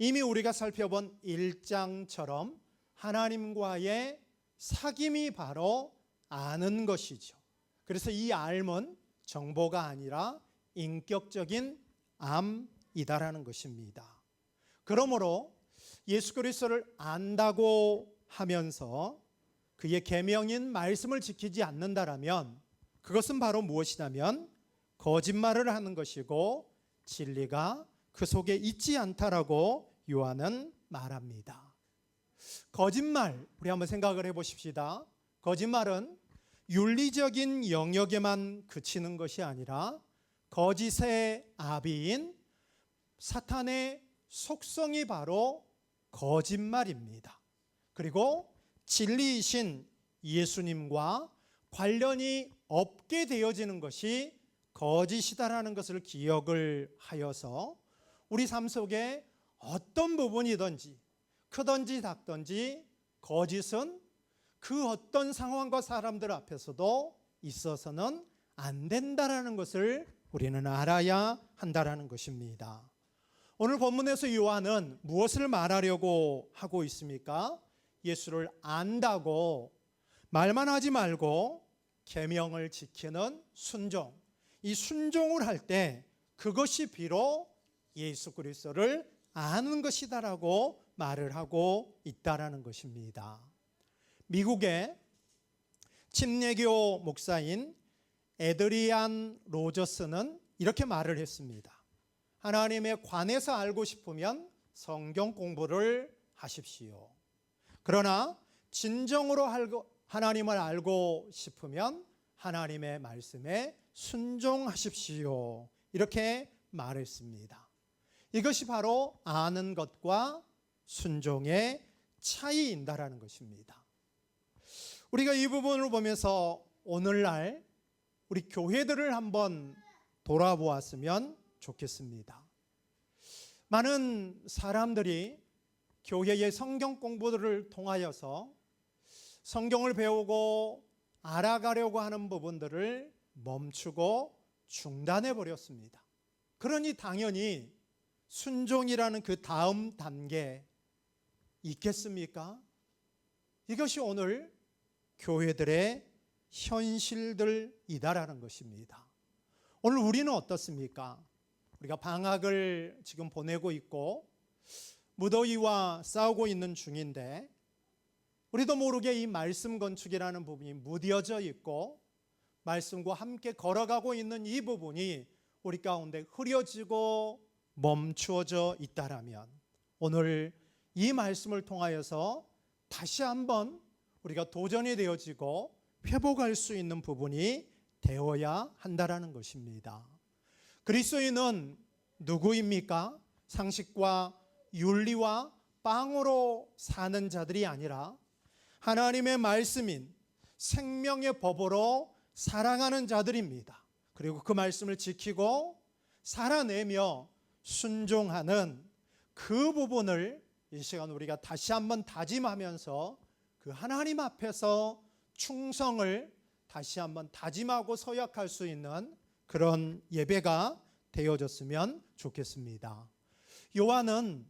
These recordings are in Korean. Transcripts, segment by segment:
이미 우리가 살펴본 1장처럼 하나님과의 사귐이 바로 아는 것이죠. 그래서 이 알은 정보가 아니라 인격적인 암이다라는 것입니다. 그러므로 예수 그리스도를 안다고 하면서 그의 계명인 말씀을 지키지 않는다라면 그것은 바로 무엇이냐면 거짓말을 하는 것이고 진리가 그 속에 있지 않다라고 요한은 말합니다. 거짓말, 우리 한번 생각을 해보십시다. 거짓말은 윤리적인 영역에만 그치는 것이 아니라 거짓의 아비인 사탄의 속성이 바로 거짓말입니다. 그리고 진리이신 예수님과 관련이 없게 되어지는 것이 거짓이다라는 것을 기억을 하여서 우리 삶 속에 어떤 부분이든지 크든지 작든지 거짓은 그 어떤 상황과 사람들 앞에서도 있어서는 안 된다라는 것을 우리는 알아야 한다라는 것입니다. 오늘 본문에서 요한은 무엇을 말하려고 하고 있습니까? 예수를 안다고 말만 하지 말고 계명을 지키는 순종, 이 순종을 할 때 그것이 비록 예수 그리스도를 아는 것이다라고 말을 하고 있다라는 것입니다. 미국의 침례교 목사인 에드리안 로저스는 이렇게 말을 했습니다. 하나님에 관해서 알고 싶으면 성경 공부를 하십시오. 그러나 진정으로 하나님을 알고 싶으면 하나님의 말씀에 순종하십시오. 이렇게 말했습니다. 이것이 바로 아는 것과 순종의 차이인다라는 것입니다. 우리가 이 부분을 보면서 오늘날 우리 교회들을 한번 돌아보았으면 좋겠습니다. 많은 사람들이 교회의 성경 공부를 통하여서 성경을 배우고 알아가려고 하는 부분들을 멈추고 중단해 버렸습니다. 그러니 당연히 순종이라는 그 다음 단계 있겠습니까? 이것이 오늘 교회들의 현실들이다라는 것입니다. 오늘 우리는 어떻습니까? 우리가 방학을 지금 보내고 있고 무더위와 싸우고 있는 중인데 우리도 모르게 이 말씀 건축이라는 부분이 무뎌져 있고 말씀과 함께 걸어가고 있는 이 부분이 우리 가운데 흐려지고 멈추어져 있다라면 오늘 이 말씀을 통하여서 다시 한번 우리가 도전이 되어지고 회복할 수 있는 부분이 되어야 한다라는 것입니다. 그리스도인은 누구입니까? 상식과 윤리와 빵으로 사는 자들이 아니라 하나님의 말씀인 생명의 법으로 사랑하는 자들입니다. 그리고 그 말씀을 지키고 살아내며 순종하는 그 부분을 이 시간 우리가 다시 한번 다짐하면서 그 하나님 앞에서 충성을 다시 한번 다짐하고 서약할 수 있는 그런 예배가 되어졌으면 좋겠습니다. 요한은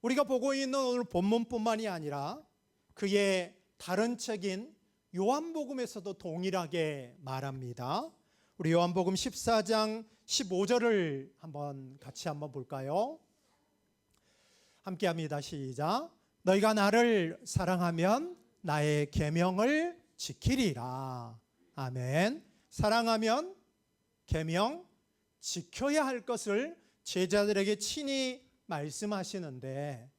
우리가 보고 있는 오늘 본문뿐만이 아니라 그의 다른 책인 요한복음에서도 동일하게 말합니다. 우리 요한복음 14장 15절을 같이 한번 볼까요? 함께 합니다. 시작. 너희가 나를 사랑하면 나의 계명을 지키리라. 아멘. 사랑하면 계명 지켜야 할 것을 제자들에게 친히 말씀하시는데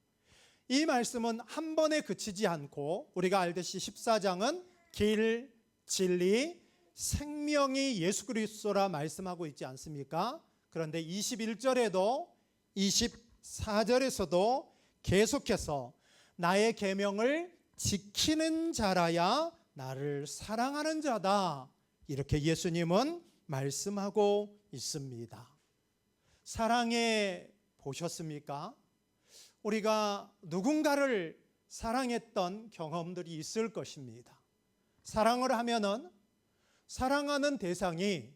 이 말씀은 한 번에 그치지 않고 우리가 알듯이 14장은 길, 진리, 생명이 예수 그리스도라 말씀하고 있지 않습니까? 그런데 21절에도 24절에서도 계속해서 나의 계명을 지키는 자라야 나를 사랑하는 자다. 이렇게 예수님은 말씀하고 있습니다. 사랑해 보셨습니까? 우리가 누군가를 사랑했던 경험들이 있을 것입니다. 사랑을 하면은 사랑하는 대상이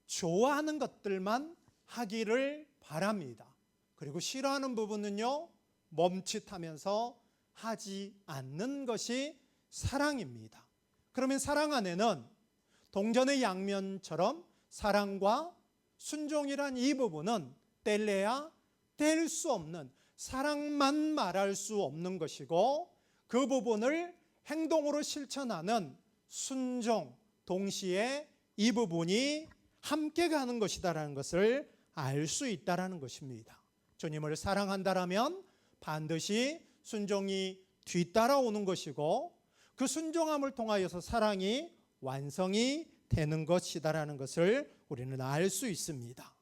좋아하는 것들만 하기를 바랍니다. 그리고 싫어하는 부분은요, 멈칫하면서 하지 않는 것이 사랑입니다. 그러면 사랑 안에는 동전의 양면처럼 사랑과 순종이란 이 부분은 뗄래야 뗄 수 없는, 사랑만 말할 수 없는 것이고, 그 부분을 행동으로 실천하는 순종, 동시에 이 부분이 함께 가는 것이다라는 것을 알 수 있다라는 것입니다. 주님을 사랑한다라면 반드시 순종이 뒤따라오는 것이고, 그 순종함을 통하여서 사랑이 완성이 되는 것이다라는 것을 우리는 알 수 있습니다.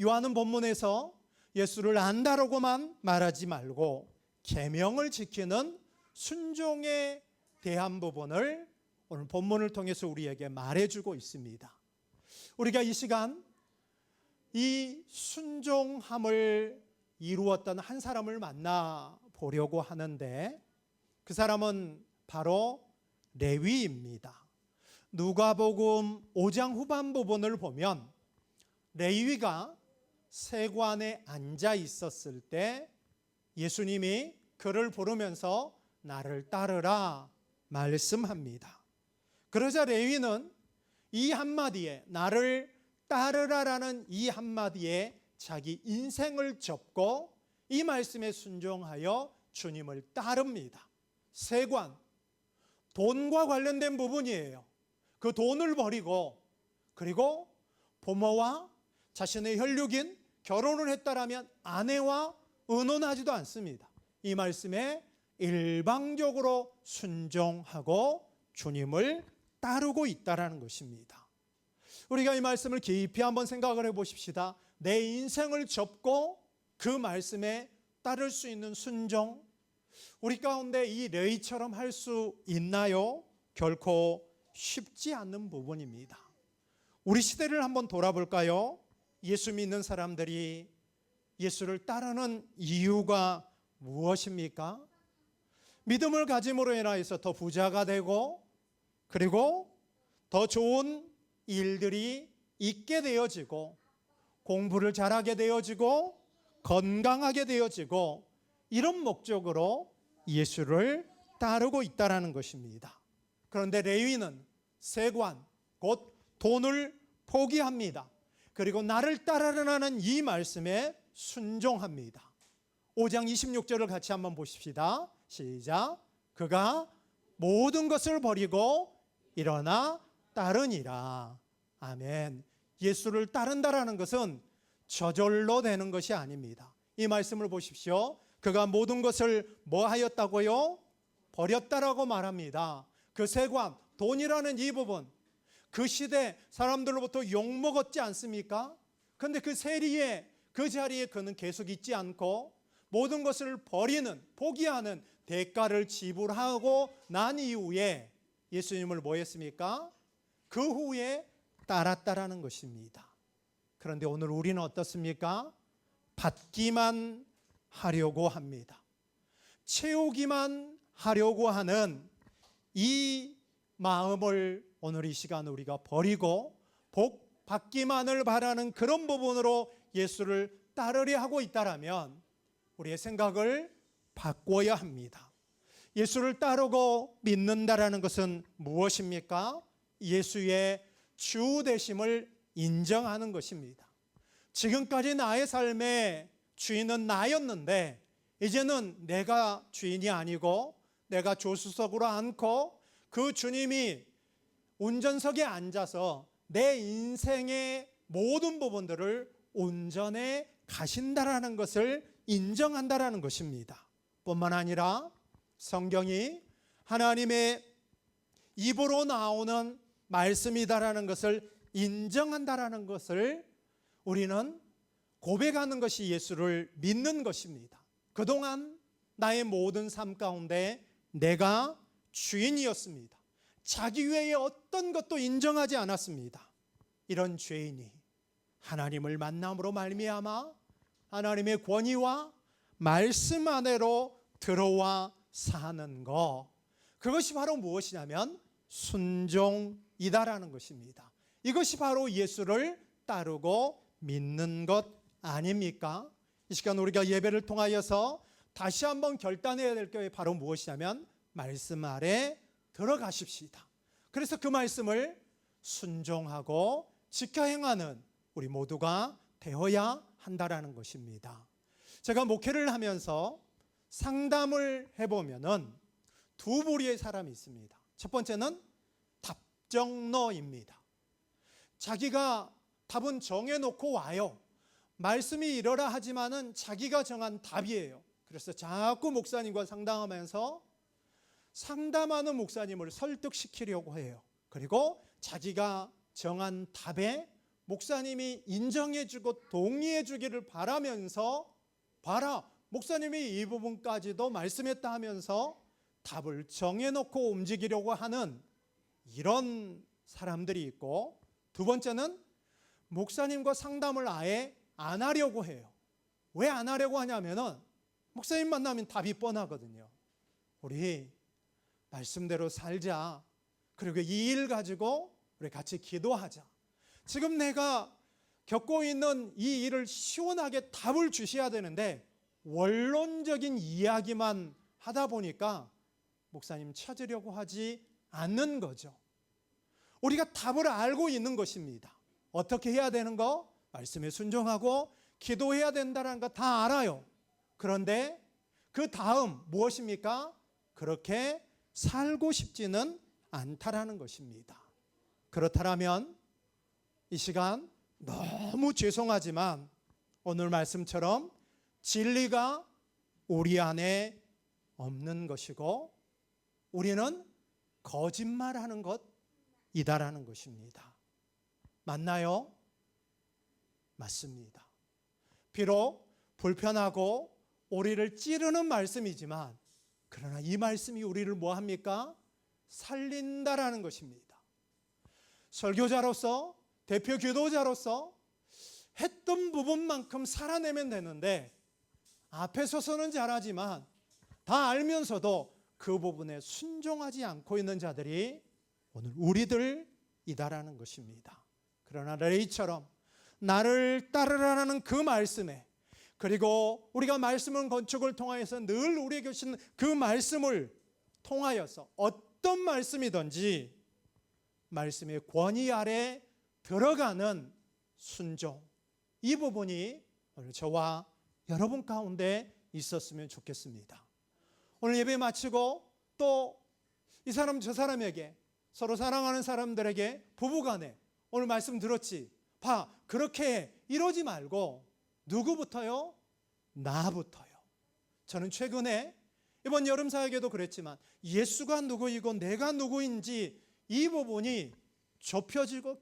요한은 본문에서 예수를 안다라고만 말하지 말고 계명을 지키는 순종에 대한 부분을 오늘 본문을 통해서 우리에게 말해주고 있습니다. 우리가 이 시간 이 순종함을 이루었던 한 사람을 만나보려고 하는데, 그 사람은 바로 레위입니다. 누가복음 5장 후반 부분을 보면 레위가 세관에 앉아 있었을 때 예수님이 그를 부르면서 나를 따르라 말씀합니다. 그러자 레위는 이 한마디에, 나를 따르라라는 이 한마디에 자기 인생을 접고 이 말씀에 순종하여 주님을 따릅니다. 세관, 돈과 관련된 부분이에요. 그 돈을 버리고, 그리고 부모와 자신의 혈육인 결혼을 했다라면 아내와 의논하지도 않습니다. 이 말씀에 일방적으로 순종하고 주님을 따르고 있다라는 것입니다. 우리가 이 말씀을 깊이 한번 생각을 해보십시다. 내 인생을 접고 그 말씀에 따를 수 있는 순종, 우리 가운데 이 레위처럼 할 수 있나요? 결코 쉽지 않는 부분입니다. 우리 시대를 한번 돌아볼까요? 예수 믿는 사람들이 예수를 따르는 이유가 무엇입니까? 믿음을 가짐으로 인하여서 더 부자가 되고, 그리고 더 좋은 일들이 있게 되어지고, 공부를 잘하게 되어지고, 건강하게 되어지고, 이런 목적으로 예수를 따르고 있다는 것입니다. 그런데 레위는 세관, 곧 돈을 포기합니다. 그리고 나를 따르라는 이 말씀에 순종합니다. 5장 26절을 같이 한번 보십시다. 시작. 그가 모든 것을 버리고 일어나 따르니라. 아멘. 예수를 따른다라는 것은 저절로 되는 것이 아닙니다. 이 말씀을 보십시오. 그가 모든 것을 뭐 하였다고요? 버렸다라고 말합니다. 그 세관, 돈이라는 이 부분, 그 시대 사람들로부터 욕먹었지 않습니까? 그런데 그 세리에, 그 자리에 그는 계속 있지 않고 모든 것을 버리는, 포기하는 대가를 지불하고 난 이후에 예수님을 뭐 했습니까? 그 후에 따랐다라는 것입니다. 그런데 오늘 우리는 어떻습니까? 받기만 하려고 합니다. 채우기만 하려고 하는 이 마음을 오늘 이 시간 우리가 버리고 복 받기만을 바라는 그런 부분으로 예수를 따르려 하고 있다라면 우리의 생각을 바꿔야 합니다. 예수를 따르고 믿는다라는 것은 무엇입니까? 예수의 주 되심을 인정하는 것입니다. 지금까지 나의 삶의 주인은 나였는데 이제는 내가 주인이 아니고 내가 조수석으로 앉고 그 주님이 운전석에 앉아서 내 인생의 모든 부분들을 운전해 가신다라는 것을 인정한다라는 것입니다. 뿐만 아니라 성경이 하나님의 입으로 나오는 말씀이다라는 것을 인정한다라는 것을 우리는 고백하는 것이 예수를 믿는 것입니다. 그동안 나의 모든 삶 가운데 내가 주인이었습니다. 자기 외에 어떤 것도 인정하지 않았습니다. 이런 죄인이 하나님을 만남으로 말미암아 하나님의 권위와 말씀 안으로 들어와 사는 것, 그것이 바로 무엇이냐면 순종이다라는 것입니다. 이것이 바로 예수를 따르고 믿는 것 아닙니까? 이 시간 우리가 예배를 통하여서 다시 한번 결단해야 될 게 바로 무엇이냐면 말씀 아래 들어가십시다. 그래서 그 말씀을 순종하고 지켜 행하는 우리 모두가 되어야 한다라는 것입니다. 제가 목회를 하면서 상담을 해보면은 두 부류의 사람이 있습니다. 첫 번째는 답정너입니다. 자기가 답은 정해놓고 와요. 말씀이 이러라 하지만은 자기가 정한 답이에요. 그래서 자꾸 목사님과 상담하면서 상담하는 목사님을 설득시키려고 해요. 그리고 자기가 정한 답에 목사님이 인정해주고 동의해주기를 바라면서, 봐라, 목사님이 이 부분까지도 말씀했다 하면서 답을 정해놓고 움직이려고 하는 이런 사람들이 있고, 두 번째는 목사님과 상담을 아예 안 하려고 해요. 왜 안 하려고 하냐면은 목사님 만나면 답이 뻔하거든요. 우리 말씀대로 살자. 그리고 이 일 가지고 우리 같이 기도하자. 지금 내가 겪고 있는 이 일을 시원하게 답을 주셔야 되는데 원론적인 이야기만 하다 보니까 목사님 찾으려고 하지 않는 거죠. 우리가 답을 알고 있는 것입니다. 어떻게 해야 되는 거? 말씀에 순종하고 기도해야 된다는 거 다 알아요. 그런데 그 다음 무엇입니까? 그렇게 살고 싶지는 않다라는 것입니다. 그렇다면 이 시간 너무 죄송하지만 오늘 말씀처럼 진리가 우리 안에 없는 것이고 우리는 거짓말하는 것이다라는 것입니다. 맞나요? 맞습니다. 비록 불편하고 우리를 찌르는 말씀이지만 그러나 이 말씀이 우리를 뭐합니까? 살린다라는 것입니다. 설교자로서, 대표 기도자로서 했던 부분만큼 살아내면 되는데 앞에 서서는 잘하지만 다 알면서도 그 부분에 순종하지 않고 있는 자들이 오늘 우리들이다라는 것입니다. 그러나 레이처럼 나를 따르라는 그 말씀에, 그리고 우리가 말씀은 건축을 통하여서 늘 우리에게 주신 그 말씀을 통하여서 어떤 말씀이든지 말씀의 권위 아래 들어가는 순종, 이 부분이 오늘 저와 여러분 가운데 있었으면 좋겠습니다. 오늘 예배 마치고 또 이 사람 저 사람에게, 서로 사랑하는 사람들에게 부부간에 오늘 말씀 들었지? 봐, 그렇게 이러지 말고 누구부터요? 나부터요. 저는 최근에 이번 여름 사역에도 그랬지만 예수가 누구이고 내가 누구인지 이 부분이 좁혀지고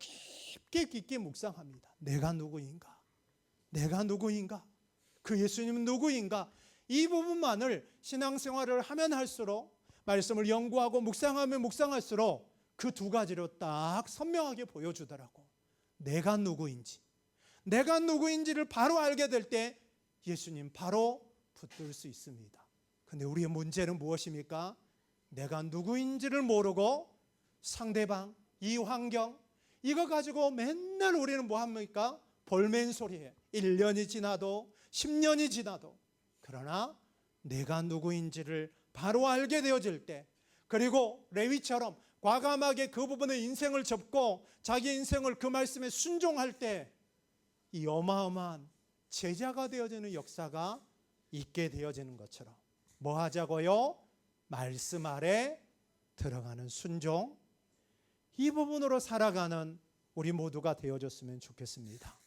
깊게 묵상합니다. 내가 누구인가? 내가 누구인가? 그 예수님은 누구인가? 이 부분만을 신앙생활을 하면 할수록, 말씀을 연구하고 묵상하면 묵상할수록 그 두 가지로 딱 선명하게 보여주더라고. 내가 누구인지, 내가 누구인지를 바로 알게 될 때 예수님 바로 붙들 수 있습니다. 근데 우리의 문제는 무엇입니까? 내가 누구인지를 모르고 상대방, 이 환경, 이거 가지고 맨날 우리는 뭐합니까? 볼멘소리해. 1년이 지나도 10년이 지나도. 그러나 내가 누구인지를 바로 알게 되어질 때, 그리고 레위처럼 과감하게 그 부분의 인생을 접고 자기 인생을 그 말씀에 순종할 때 이 어마어마한 제자가 되어지는 역사가 있게 되어지는 것처럼 뭐 하자고요? 말씀 아래 들어가는 순종, 이 부분으로 살아가는 우리 모두가 되어졌으면 좋겠습니다.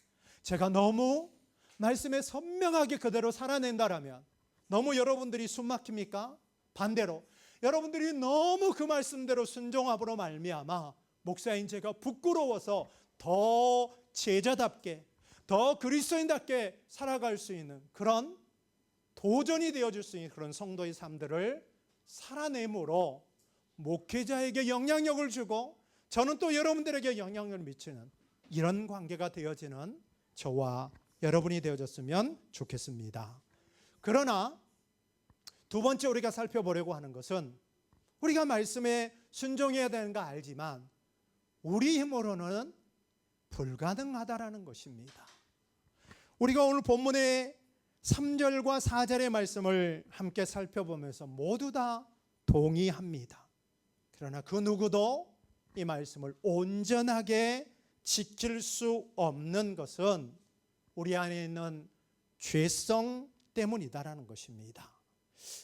제가 너무 말씀에 선명하게 그대로 살아낸다라면 너무 여러분들이 숨 막힙니까? 반대로 여러분들이 너무 그 말씀대로 순종함으로 말미암아 목사인 제가 부끄러워서 더 제자답게, 더 그리스도인답게 살아갈 수 있는 그런 도전이 되어줄 수 있는 그런 성도의 삶들을 살아내므로 목회자에게 영향력을 주고 저는 또 여러분들에게 영향력을 미치는 이런 관계가 되어지는 저와 여러분이 되어졌으면 좋겠습니다. 그러나 두 번째 우리가 살펴보려고 하는 것은, 우리가 말씀에 순종해야 되는 거 알지만 우리 힘으로는 불가능하다라는 것입니다. 우리가 오늘 본문에 3절과 4절의 말씀을 함께 살펴보면서 모두 다 동의합니다. 그러나 그 누구도 이 말씀을 온전하게 지킬 수 없는 것은 우리 안에 있는 죄성 때문이다라는 것입니다.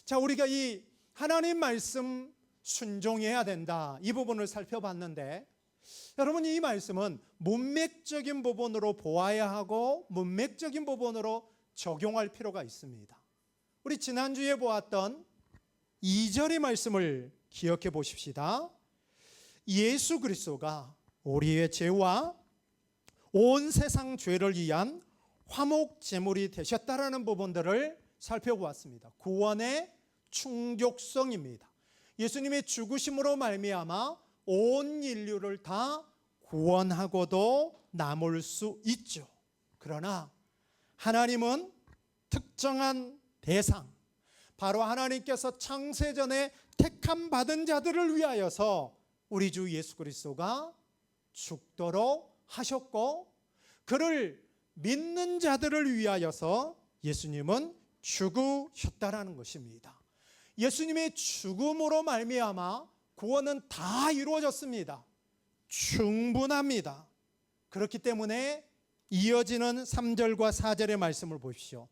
자, 우리가 이 하나님 말씀 순종해야 된다, 이 부분을 살펴봤는데, 여러분, 이 말씀은 문맥적인 부분으로 보아야 하고 문맥적인 부분으로 적용할 필요가 있습니다. 우리 지난주에 보았던 2절의 말씀을 기억해 보십시다. 예수 그리스도가 우리의 죄와 온 세상 죄를 위한 화목 제물이 되셨다라는 부분들을 살펴보았습니다. 구원의 충족성입니다. 예수님의 죽으심으로 말미암아 온 인류를 다 구원하고도 남을 수 있죠. 그러나 하나님은 특정한 대상, 바로 하나님께서 창세전에 택함 받은 자들을 위하여서 우리 주 예수 그리스도가 죽도록 하셨고, 그를 믿는 자들을 위하여서 예수님은 죽으셨다라는 것입니다. 예수님의 죽음으로 말미암아 구원은 다 이루어졌습니다. 충분합니다. 그렇기 때문에 이어지는 3절과 4절의 말씀을 보십시오.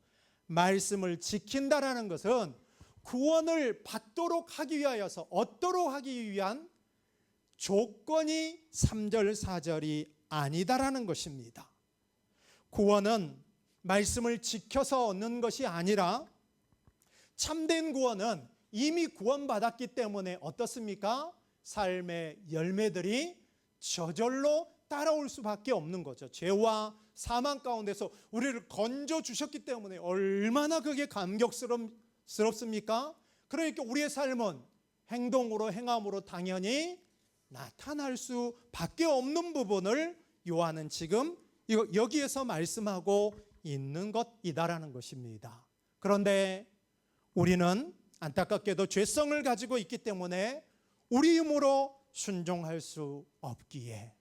말씀을 지킨다라는 것은 구원을 받도록 하기 위하여서, 얻도록 하기 위한 조건이 3절, 4절이 아니다라는 것입니다. 구원은 말씀을 지켜서 얻는 것이 아니라, 참된 구원은 이미 구원받았기 때문에 어떻습니까? 삶의 열매들이 저절로 따라올 수밖에 없는 거죠. 죄와 사망 가운데서 우리를 건져 주셨기 때문에 얼마나 그게 감격스럽습니까? 그러니까 우리의 삶은 행동으로, 행함으로 당연히 나타날 수밖에 없는 부분을 요한은 지금 여기에서 말씀하고 있는 것이다라는 것입니다. 그런데 우리는 안타깝게도 죄성을 가지고 있기 때문에 우리 힘으로 순종할 수 없기에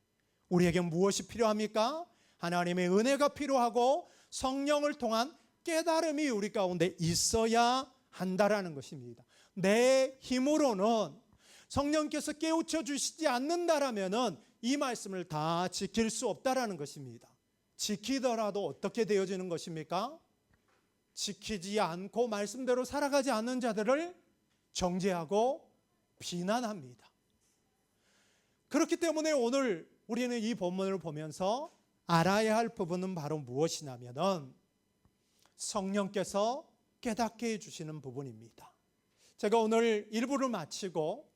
우리에게 무엇이 필요합니까? 하나님의 은혜가 필요하고 성령을 통한 깨달음이 우리 가운데 있어야 한다라는 것입니다. 내 힘으로는 성령께서 깨우쳐 주시지 않는다라면은 이 말씀을 다 지킬 수 없다라는 것입니다. 지키더라도 어떻게 되어지는 것입니까? 지키지 않고 말씀대로 살아가지 않는 자들을 정죄하고 비난합니다. 그렇기 때문에 오늘 우리는 이 본문을 보면서 알아야 할 부분은 바로 무엇이냐면은 성령께서 깨닫게 해주시는 부분입니다. 제가 오늘 1부를 마치고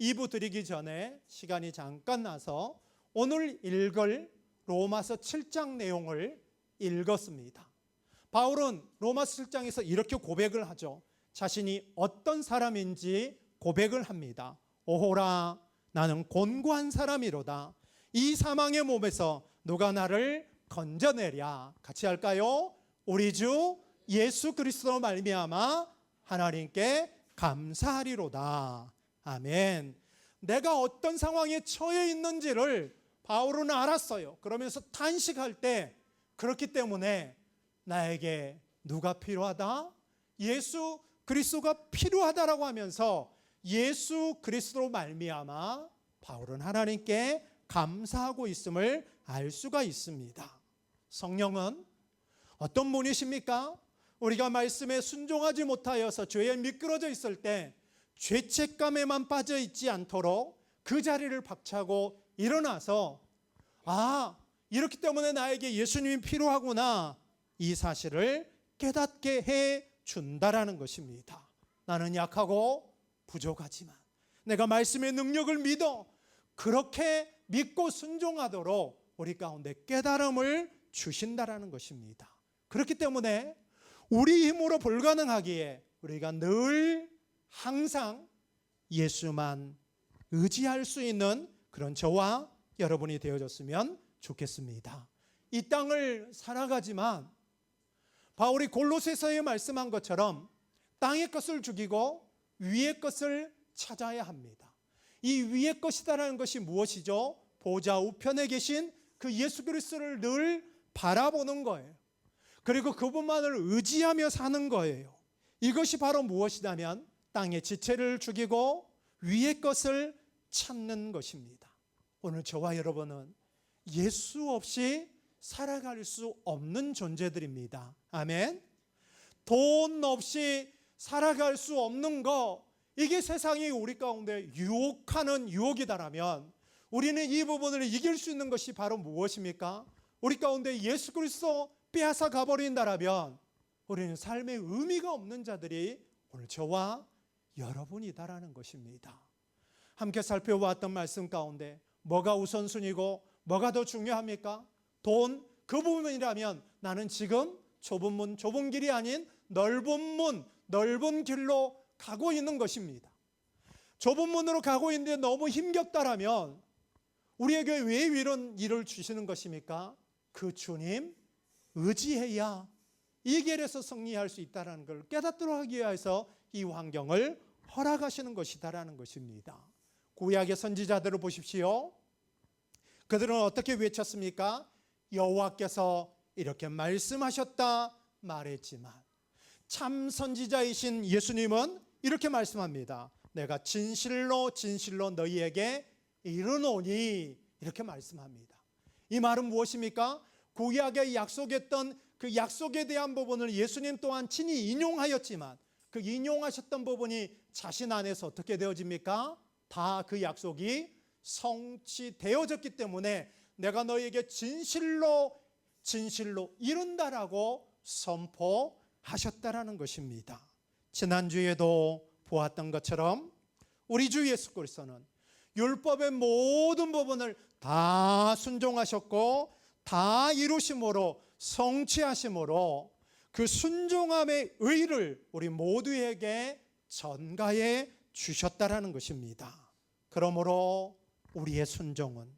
2부 드리기 전에 시간이 잠깐 나서 오늘 읽을 로마서 7장 내용을 읽었습니다. 바울은 로마서 7장에서 이렇게 고백을 하죠. 자신이 어떤 사람인지 고백을 합니다. 오호라, 나는 곤고한 사람이로다. 이 사망의 몸에서 누가 나를 건져내랴. 같이 할까요? 우리 주 예수 그리스도로 말미암아 하나님께 감사하리로다. 아멘. 내가 어떤 상황에 처해 있는지를 바울은 알았어요. 그러면서 탄식할 때, 그렇기 때문에 나에게 누가 필요하다? 예수 그리스도가 필요하다라고 하면서 예수 그리스도로 말미암아 바울은 하나님께 감사하고 있음을 알 수가 있습니다. 성령은 어떤 분이십니까? 우리가 말씀에 순종하지 못하여서 죄에 미끄러져 있을 때 죄책감에만 빠져 있지 않도록 그 자리를 박차고 일어나서, 이렇기 때문에 나에게 예수님이 필요하구나, 이 사실을 깨닫게 해 준다라는 것입니다. 나는 약하고 부족하지만 내가 말씀의 능력을 믿어 그렇게 믿고 순종하도록 우리 가운데 깨달음을 주신다라는 것입니다. 그렇기 때문에 우리 힘으로 불가능하기에 우리가 늘 항상 예수만 의지할 수 있는 그런 저와 여러분이 되어졌으면 좋겠습니다. 이 땅을 살아가지만 바울이 골로새서에 말씀한 것처럼 땅의 것을 죽이고 위의 것을 찾아야 합니다. 이 위의 것이다라는 것이 무엇이죠? 보좌 우편에 계신 그 예수 그리스도를 늘 바라보는 거예요. 그리고 그분만을 의지하며 사는 거예요. 이것이 바로 무엇이냐면 땅의 지체를 죽이고 위의 것을 찾는 것입니다. 오늘 저와 여러분은 예수 없이 살아갈 수 없는 존재들입니다. 아멘. 돈 없이 살아갈 수 없는 거, 이게 세상이 우리 가운데 유혹하는 유혹이다라면 우리는 이 부분을 이길 수 있는 것이 바로 무엇입니까? 우리 가운데 예수 그리스도 빼앗아 가버린다라면 우리는 삶의 의미가 없는 자들이 오늘 저와 여러분이다라는 것입니다. 함께 살펴보았던 말씀 가운데 뭐가 우선순위고 뭐가 더 중요합니까? 돈, 그 부분이라면 나는 지금 좁은 문, 좁은 길이 아닌 넓은 문, 넓은 길로 가고 있는 것입니다. 좁은 문으로 가고 있는데 너무 힘겹다라면 우리에게 왜 이런 일을 주시는 것입니까? 그 주님 의지해야 이 길에서 승리할 수 있다는 걸 깨닫도록 하기 위해서 이 환경을 허락하시는 것이다라는 것입니다. 구약의 선지자들을 보십시오. 그들은 어떻게 외쳤습니까? 여호와께서 이렇게 말씀하셨다 말했지만 참 선지자이신 예수님은 이렇게 말씀합니다. 내가 진실로 진실로 너희에게 이르노니, 이렇게 말씀합니다. 이 말은 무엇입니까? 구약에 약속했던 그 약속에 대한 부분을 예수님 또한 친히 인용하였지만 그 인용하셨던 부분이 자신 안에서 어떻게 되어집니까? 다 그 약속이 성취되어졌기 때문에 내가 너희에게 진실로 진실로 이룬다라고 선포하셨다라는 것입니다. 지난주에도 보았던 것처럼 우리 주 예수 그리스도는 율법의 모든 부분을 다 순종하셨고 다 이루심으로 성취하심으로 그 순종함의 의를 우리 모두에게 전가해 주셨다라는 것입니다. 그러므로 우리의 순종은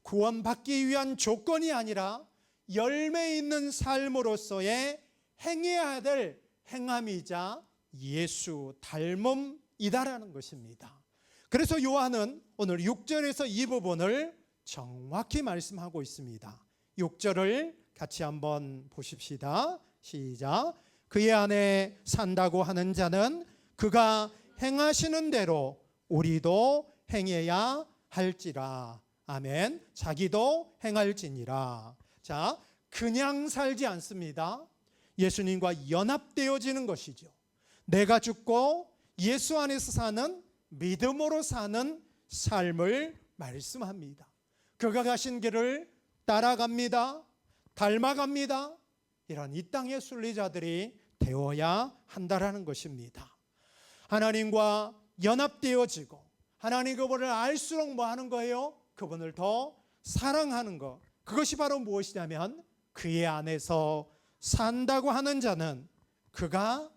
구원받기 위한 조건이 아니라 열매 있는 삶으로서의 행해야 될 행함이자 예수 닮음이다라는 것입니다. 그래서 요한은 오늘 6절에서 이 부분을 정확히 말씀하고 있습니다. 6절을 같이 한번 보십시다. 시작. 그의 안에 산다고 하는 자는 그가 행하시는 대로 우리도 행해야 할지라. 아멘. 자기도 행할지니라. 자, 그냥 살지 않습니다. 예수님과 연합되어지는 것이죠. 내가 죽고 예수 안에서 사는 믿음으로 사는 삶을 말씀합니다. 그가 가신 길을 따라갑니다. 닮아갑니다. 이런 이 땅의 순리자들이 되어야 한다라는 것입니다. 하나님과 연합되어지고 하나님 그분을 알수록 뭐 하는 거예요? 그분을 더 사랑하는 것. 그것이 바로 무엇이냐면 그의 안에서 산다고 하는 자는 그가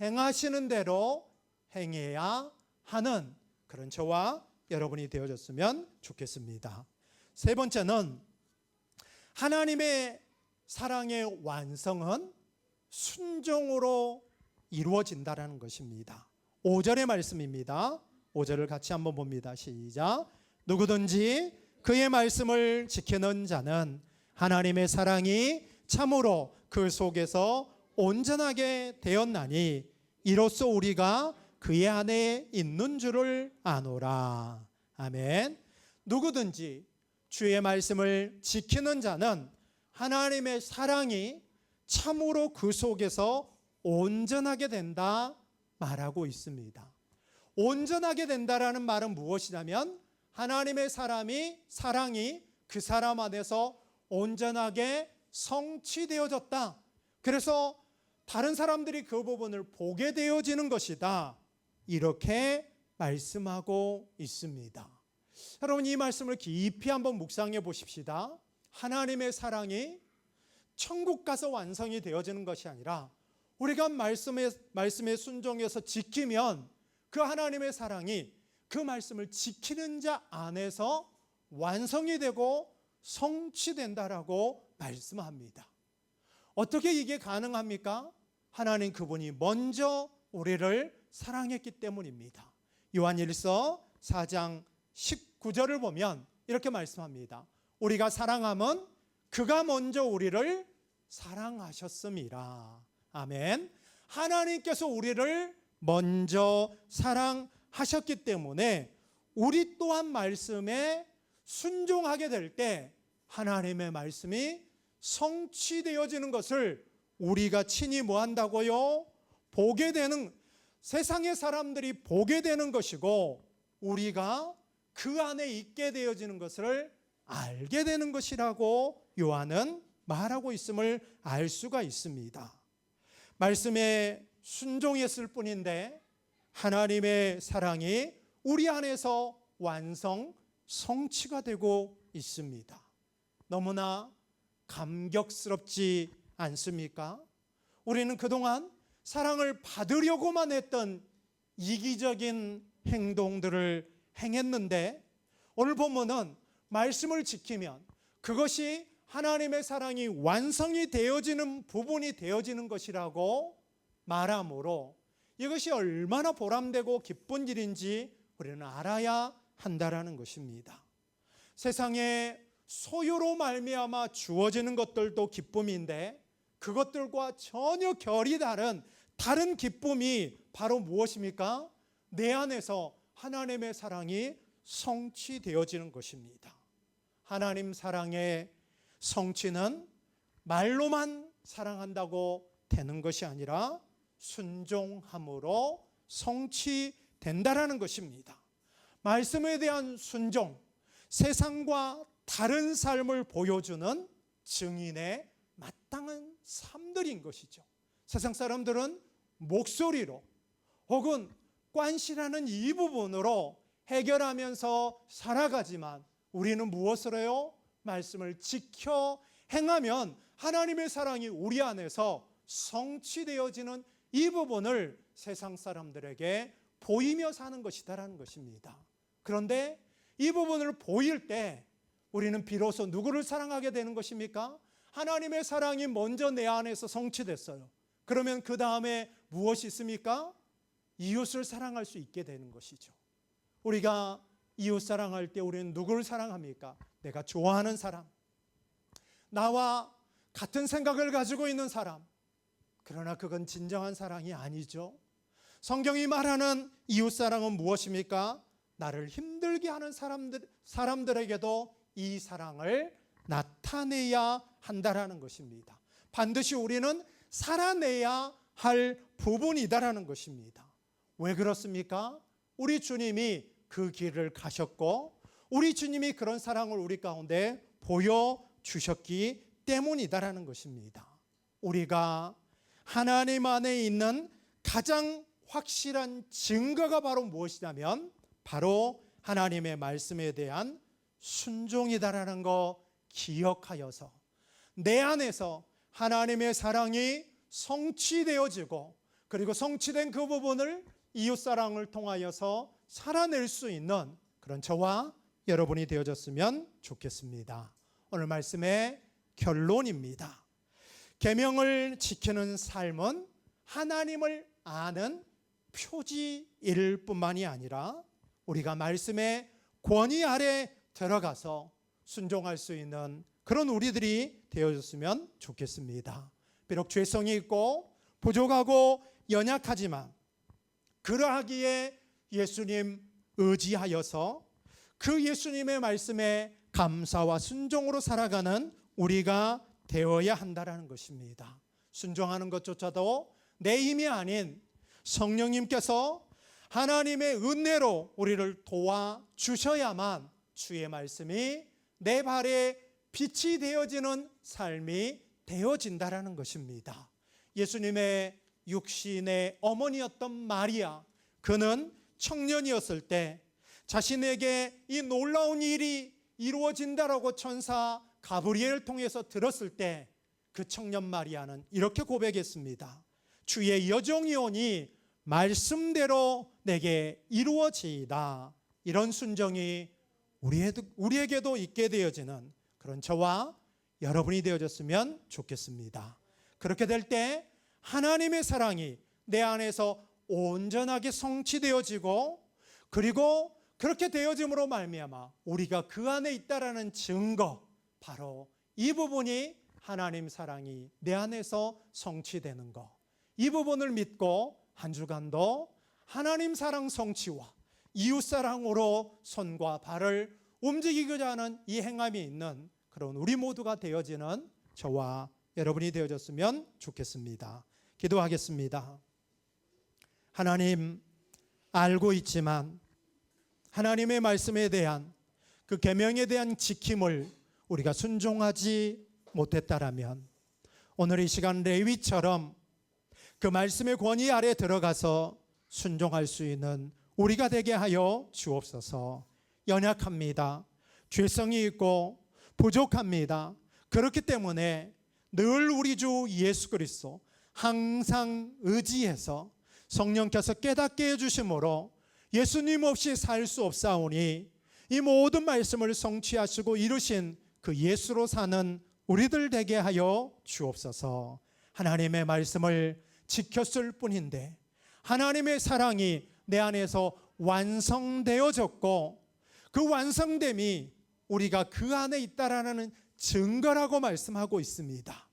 행하시는 대로 행해야 하는 그런 저와 여러분이 되어졌으면 좋겠습니다. 세 번째는 하나님의 사랑의 완성은 순종으로 이루어진다라는 것입니다. 5절의 말씀입니다. 5절을 같이 한번 봅니다. 시작. 누구든지 그의 말씀을 지키는 자는 하나님의 사랑이 참으로 그 속에서 온전하게 되었나니 이로써 우리가 그의 안에 있는 줄을 아노라. 아멘. 누구든지 주의 말씀을 지키는 자는 하나님의 사랑이 참으로 그 속에서 온전하게 된다 말하고 있습니다. 온전하게 된다라는 말은 무엇이냐면 하나님의 사랑이 그 사람 안에서 온전하게 성취되어졌다. 그래서 다른 사람들이 그 부분을 보게 되어지는 것이다. 이렇게 말씀하고 있습니다. 여러분 이 말씀을 깊이 한번 묵상해 보십시다. 하나님의 사랑이 천국 가서 완성이 되어지는 것이 아니라 우리가 말씀에 순종해서 지키면 그 하나님의 사랑이 그 말씀을 지키는 자 안에서 완성이 되고 성취된다라고 말씀합니다. 어떻게 이게 가능합니까? 하나님 그분이 먼저 우리를 사랑했기 때문입니다. 요한일서 4장 19절을 보면 이렇게 말씀합니다. 우리가 사랑함은 그가 먼저 우리를 사랑하셨음이라. 아멘. 하나님께서 우리를 먼저 사랑하셨기 때문에 우리 또한 말씀에 순종하게 될 때 하나님의 말씀이 성취되어지는 것을 우리가 친히 뭐 한다고요? 보게 되는, 세상의 사람들이 보게 되는 것이고 우리가 그 안에 있게 되어지는 것을 알게 되는 것이라고 요한은 말하고 있음을 알 수가 있습니다. 말씀에 순종했을 뿐인데 하나님의 사랑이 우리 안에서 완성, 성취가 되고 있습니다. 너무나 감격스럽지 않습니까? 우리는 그동안 사랑을 받으려고만 했던 이기적인 행동들을 행했는데 오늘 본문은 말씀을 지키면 그것이 하나님의 사랑이 완성이 되어지는 부분이 되어지는 것이라고 말하므로 이것이 얼마나 보람되고 기쁜 일인지 우리는 알아야 한다라는 것입니다. 세상에 소유로 말미암아 주어지는 것들도 기쁨인데 그것들과 전혀 결이 다른 기쁨이 바로 무엇입니까? 내 안에서 하나님의 사랑이 성취되어지는 것입니다. 하나님 사랑의 성취는 말로만 사랑한다고 되는 것이 아니라 순종함으로 성취된다라는 것입니다. 말씀에 대한 순종, 세상과 다른 삶을 보여주는 증인의 마땅한 삶들인 것이죠. 세상 사람들은 목소리로 혹은 관시라는 이 부분으로 해결하면서 살아가지만 우리는 무엇으로요? 말씀을 지켜 행하면 하나님의 사랑이 우리 안에서 성취되어지는 이 부분을 세상 사람들에게 보이며 사는 것이다라는 것입니다. 그런데 이 부분을 보일 때 우리는 비로소 누구를 사랑하게 되는 것입니까? 하나님의 사랑이 먼저 내 안에서 성취됐어요. 그러면 그 다음에 무엇이 있습니까? 이웃을 사랑할 수 있게 되는 것이죠. 우리가 이웃 사랑할 때 우리는 누구를 사랑합니까? 내가 좋아하는 사람, 나와 같은 생각을 가지고 있는 사람. 그러나 그건 진정한 사랑이 아니죠. 성경이 말하는 이웃 사랑은 무엇입니까? 나를 힘들게 하는 사람들에게도 이 사랑을 나타내야 한다라는 것입니다. 반드시 우리는 살아내야 할 부분이다라는 것입니다. 왜 그렇습니까? 우리 주님이 그 길을 가셨고 우리 주님이 그런 사랑을 우리 가운데 보여주셨기 때문이다라는 것입니다. 우리가 하나님 안에 있는 가장 확실한 증거가 바로 무엇이냐면 바로 하나님의 말씀에 대한 순종이다라는 거 기억하여서 내 안에서 하나님의 사랑이 성취되어지고 그리고 성취된 그 부분을 이웃사랑을 통하여서 살아낼 수 있는 그런 저와 여러분이 되어졌으면 좋겠습니다. 오늘 말씀의 결론입니다. 계명을 지키는 삶은 하나님을 아는 표지일 뿐만이 아니라 우리가 말씀의 권위 아래 들어가서 순종할 수 있는 그런 우리들이 되어졌으면 좋겠습니다. 비록 죄성이 있고 부족하고 연약하지만 그러하기에 예수님 의지하여서 그 예수님의 말씀에 감사와 순종으로 살아가는 우리가 되어야 한다는 것입니다. 순종하는 것조차도 내 힘이 아닌 성령님께서 하나님의 은혜로 우리를 도와주셔야만 주의 말씀이 내 발에 빛이 되어지는 삶이 되어진다라는 것입니다. 예수님의 육신의 어머니였던 마리아, 그는 청년이었을 때 자신에게 이 놀라운 일이 이루어진다라고 천사 가브리엘을 통해서 들었을 때 그 청년 마리아는 이렇게 고백했습니다. 주의 여종이오니 말씀대로 내게 이루어지이다. 이런 순종이 우리에게도 있게 되어지는 그런 저와 여러분이 되어졌으면 좋겠습니다. 그렇게 될 때 하나님의 사랑이 내 안에서 온전하게 성취되어지고 그리고 그렇게 되어짐으로 말미암아 우리가 그 안에 있다라는 증거, 바로 이 부분이 하나님 사랑이 내 안에서 성취되는 것, 이 부분을 믿고 한 주간도 하나님 사랑 성취와 이웃 사랑으로 손과 발을 움직이고자 하는 이 행함이 있는 그런 우리 모두가 되어지는 저와 여러분이 되어졌으면 좋겠습니다. 기도하겠습니다. 하나님, 알고 있지만 하나님의 말씀에 대한 그 계명에 대한 지킴을 우리가 순종하지 못했다라면 오늘 이 시간 레위처럼 그 말씀의 권위 아래 들어가서 순종할 수 있는 우리가 되게 하여 주옵소서. 연약합니다. 죄성이 있고 부족합니다. 그렇기 때문에 늘 우리 주 예수 그리스도 항상 의지해서 성령께서 깨닫게 해주심으로 예수님 없이 살 수 없사오니 이 모든 말씀을 성취하시고 이루신 그 예수로 사는 우리들 되게 하여 주옵소서. 하나님의 말씀을 지켰을 뿐인데 하나님의 사랑이 내 안에서 완성되어졌고 그 완성됨이 우리가 그 안에 있다라는 증거라고 말씀하고 있습니다.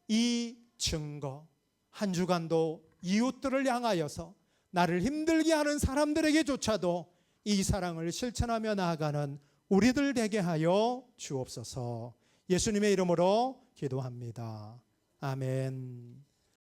이 증거, 한 주간도 이웃들을 향하여서 나를 힘들게 하는 사람들에게조차도 이 사랑을 실천하며 나아가는 우리들 되게 하여 주옵소서. 예수님의 이름으로 기도합니다. 아멘.